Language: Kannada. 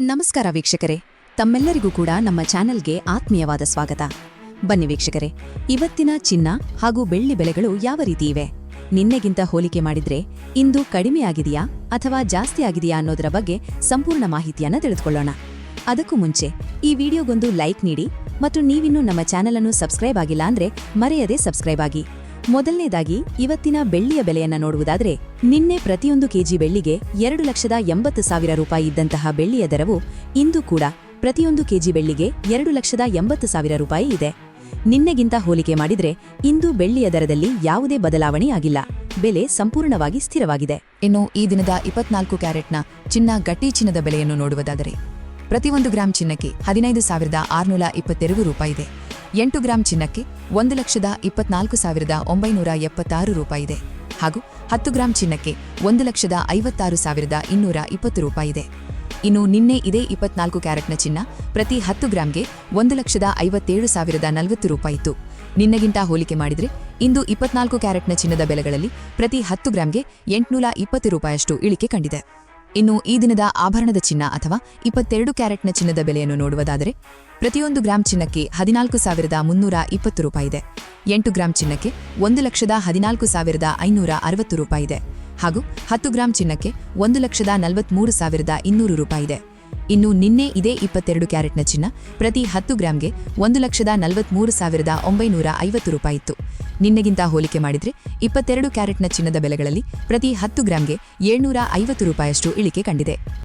ನಮಸ್ಕಾರ ವೀಕ್ಷಕರೇ, ತಮ್ಮೆಲ್ಲರಿಗೂ ಕೂಡ ನಮ್ಮ ಚಾನೆಲ್ಗೆ ಆತ್ಮೀಯವಾದ ಸ್ವಾಗತ. ಬನ್ನಿ ವೀಕ್ಷಕರೇ, ಇವತ್ತಿನ ಚಿನ್ನ ಹಾಗೂ ಬೆಳ್ಳಿ ಬೆಲೆಗಳು ಯಾವ ರೀತಿ ಇವೆ, ನಿನ್ನೆಗಿಂತ ಹೋಲಿಕೆ ಮಾಡಿದ್ರೆ ಇಂದು ಕಡಿಮೆಯಾಗಿದೆಯಾ ಅಥವಾ ಜಾಸ್ತಿ ಆಗಿದೆಯಾ ಅನ್ನೋದರ ಬಗ್ಗೆ ಸಂಪೂರ್ಣ ಮಾಹಿತಿಯನ್ನ ತಿಳಿದುಕೊಳ್ಳೋಣ. ಅದಕ್ಕೂ ಮುಂಚೆ ಈ ವಿಡಿಯೋಗೊಂದು ಲೈಕ್ ನೀಡಿ ಮತ್ತು ನೀವಿನ್ನೂ ನಮ್ಮ ಚಾನೆಲ್ ಅನ್ನು ಸಬ್ಸ್ಕ್ರೈಬ್ ಆಗಿಲ್ಲ ಅಂದ್ರೆ ಮರೆಯದೆ ಸಬ್ಸ್ಕ್ರೈಬ್ ಆಗಿ. ಮೊದಲನೇದಾಗಿ ಇವತ್ತಿನ ಬೆಳ್ಳಿಯ ಬೆಲೆಯನ್ನ ನೋಡುವುದಾದ್ರೆ, ನಿನ್ನೆ ಪ್ರತಿಯೊಂದು ಕೆಜಿ ಬೆಳ್ಳಿಗೆ 2,80,000 ರೂಪಾಯಿ ಇದ್ದಂತಹ ಬೆಳ್ಳಿಯ ದರವು ಇಂದು ಕೂಡ ಪ್ರತಿಯೊಂದು ಕೆಜಿ ಬೆಳ್ಳಿಗೆ 2,80,000 ರೂಪಾಯಿ ಇದೆ. ನಿನ್ನೆಗಿಂತ ಹೋಲಿಕೆ ಮಾಡಿದ್ರೆ ಇಂದು ಬೆಳ್ಳಿಯ ದರದಲ್ಲಿ ಯಾವುದೇ ಬದಲಾವಣೆಯಾಗಿಲ್ಲ, ಬೆಲೆ ಸಂಪೂರ್ಣವಾಗಿ ಸ್ಥಿರವಾಗಿದೆ. ಇನ್ನು ಈ ದಿನದ 24 ಕ್ಯಾರೆಟ್ನ ಚಿನ್ನ ಗಟ್ಟಿ ಚಿನ್ನದ ಬೆಲೆಯನ್ನು ನೋಡುವುದಾದರೆ, ಪ್ರತಿ 1 ಗ್ರಾಂ ಚಿನ್ನಕ್ಕೆ 15,622 ರೂಪಾಯಿ ಇದೆ. 8 ಗ್ರಾಂ ಚಿನ್ನಕ್ಕೆ 1,24,976 ರೂಪಾಯಿ ಇದೆ ಹಾಗೂ 10 ಗ್ರಾಂ ಚಿನ್ನಕ್ಕೆ 1,56,220 ರೂಪಾಯಿ ಇದೆ. ಇನ್ನು ನಿನ್ನೆ ಇದೇ 24 ಕ್ಯಾರೆಟ್ನ ಚಿನ್ನ ಪ್ರತಿ 10 ಗ್ರಾಂಗೆ 1,57,040 ರೂಪಾಯಿ ಇತ್ತು. ನಿನ್ನೆಗಿಂತ ಹೋಲಿಕೆ ಮಾಡಿದರೆ ಇಂದು 24 ಕ್ಯಾರೆಟ್ನ ಚಿನ್ನದ ಬೆಲೆಗಳಲ್ಲಿ ಪ್ರತಿ 10 ಗ್ರಾಂಗೆ 820 ರೂಪಾಯಿಯಷ್ಟು ಇಳಿಕೆ ಕಂಡಿದೆ. ಇನ್ನು ಈ ದಿನದ ಆಭರಣದ ಚಿನ್ನ ಅಥವಾ 22 ಕ್ಯಾರೆಟ್ನ ಚಿನ್ನದ ಬೆಲೆಯನ್ನು ನೋಡುವುದಾದರೆ, ಪ್ರತಿಯೊಂದು ಗ್ರಾಂ ಚಿನ್ನಕ್ಕೆ 14,320 ರೂಪಾಯಿ ಇದೆ. 8 ಗ್ರಾಂ ಚಿನ್ನಕ್ಕೆ 1,14,560 ರೂಪಾಯಿ ಇದೆ ಹಾಗೂ 10 ಗ್ರಾಂ ಚಿನ್ನಕ್ಕೆ 1,43,200 ರೂಪಾಯಿ ಇದೆ. ಇನ್ನು ನಿನ್ನೆ ಇದೇ 22 ಕ್ಯಾರೆಟ್ನ ಚಿನ್ನ ಪ್ರತಿ 10 ಗ್ರಾಂಗೆ 1,43,950 ರೂಪಾಯಿ ಇತ್ತು. ನಿನ್ನೆಗಿಂತ ಹೋಲಿಕೆ ಮಾಡಿದರೆ 22 ಕ್ಯಾರೆಟ್ನ ಚಿನ್ನದ ಬೆಲೆಗಳಲ್ಲಿ ಪ್ರತಿ 10 ಗ್ರಾಂಗೆ 750 ರೂಪಾಯಿಯಷ್ಟು ಇಳಿಕೆ ಕಂಡಿದೆ.